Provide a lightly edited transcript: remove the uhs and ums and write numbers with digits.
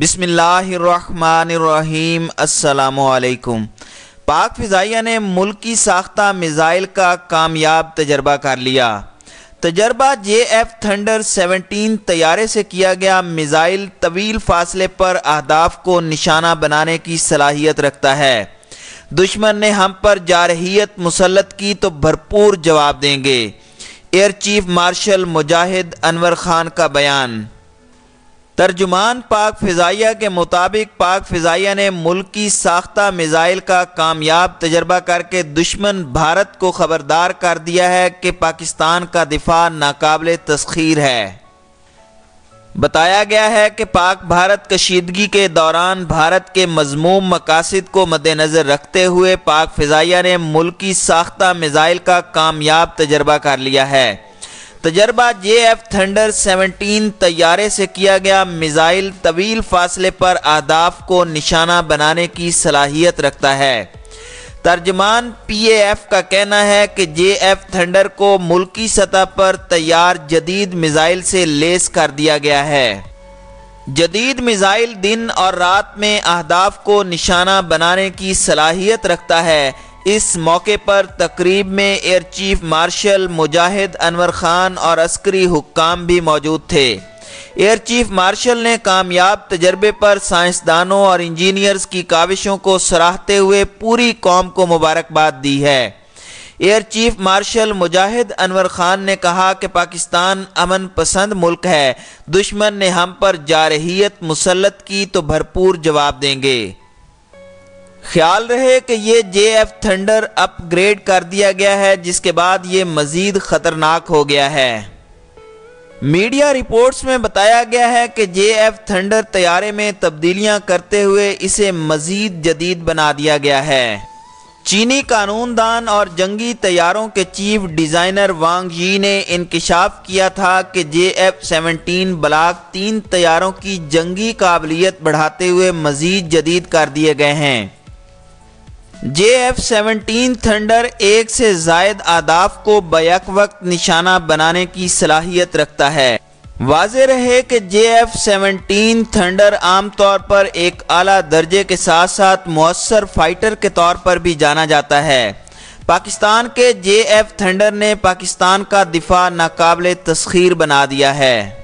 بسم اللہ الرحمن الرحیم۔ السلام علیکم۔ پاک فضائیہ نے ملکی ساختہ میزائل کا کامیاب تجربہ کر لیا۔ تجربہ JF-Thunder 17 طیارے سے کیا گیا میزائل طویل فاصلے پر اہداف کو نشانہ بنانے کی صلاحیت رکھتا ہے۔ دشمن نے ہم پر جارحیت مسلط کی تو بھرپور جواب دیں گے۔ ایئر چیف مارشل مجاہد انور خان کا بیان۔ ترجمان پاک فضائیہ کے مطابق پاک فضائیہ نے ملکی ساختہ میزائل کا کامیاب تجربہ کر کے دشمن بھارت کو خبردار کر دیا ہے کہ پاکستان کا دفاع ناقابل تسخیر ہے۔ بتایا گیا ہے کہ پاک بھارت کشیدگی کے دوران بھارت کے مذموم مقاصد کو مد نظر رکھتے ہوئے پاک فضائیہ نے ملکی ساختہ میزائل کا کامیاب تجربہ کر لیا ہے۔ تجربہ JF-Thunder 17 طیارے سے کیا گیا میزائل طویل فاصلے پر اہداف کو نشانہ بنانے کی صلاحیت رکھتا ہے۔ ترجمان PAF کا کہنا ہے کہ JF-Thunder کو ملکی سطح پر تیار جدید میزائل سے لیس کر دیا گیا ہے۔ جدید میزائل دن اور رات میں اہداف کو نشانہ بنانے کی صلاحیت رکھتا ہے۔ اس موقع پر تقریب میں ایئر چیف مارشل مجاہد انور خان اور عسکری حکام بھی موجود تھے۔ ایئر چیف مارشل نے کامیاب تجربے پر سائنسدانوں اور انجینئرز کی کاوشوں کو سراہتے ہوئے پوری قوم کو مبارکباد دی ہے۔ ایئر چیف مارشل مجاہد انور خان نے کہا کہ پاکستان امن پسند ملک ہے، دشمن نے ہم پر جارحیت مسلط کی تو بھرپور جواب دیں گے۔ خیال رہے کہ یہ JF-Thunder اپ گریڈ کر دیا گیا ہے، جس کے بعد یہ مزید خطرناک ہو گیا ہے۔ میڈیا رپورٹس میں بتایا گیا ہے کہ JF-Thunder طیارے میں تبدیلیاں کرتے ہوئے اسے مزید جدید بنا دیا گیا ہے۔ چینی قانون دان اور جنگی طیاروں کے چیف ڈیزائنر وانگ یی نے انکشاف کیا تھا کہ JF-17 بلاک 3 طیاروں کی جنگی قابلیت بڑھاتے ہوئے مزید جدید کر دیے گئے ہیں۔ JF-17 Thunder ایک سے زائد اہداف کو بیک وقت نشانہ بنانے کی صلاحیت رکھتا ہے۔ واضح رہے کہ JF-17 Thunder عام طور پر ایک اعلیٰ درجے کے ساتھ ساتھ مؤثر فائٹر کے طور پر بھی جانا جاتا ہے۔ پاکستان کے JF-Thunder نے پاکستان کا دفاع ناقابل تسخیر بنا دیا ہے۔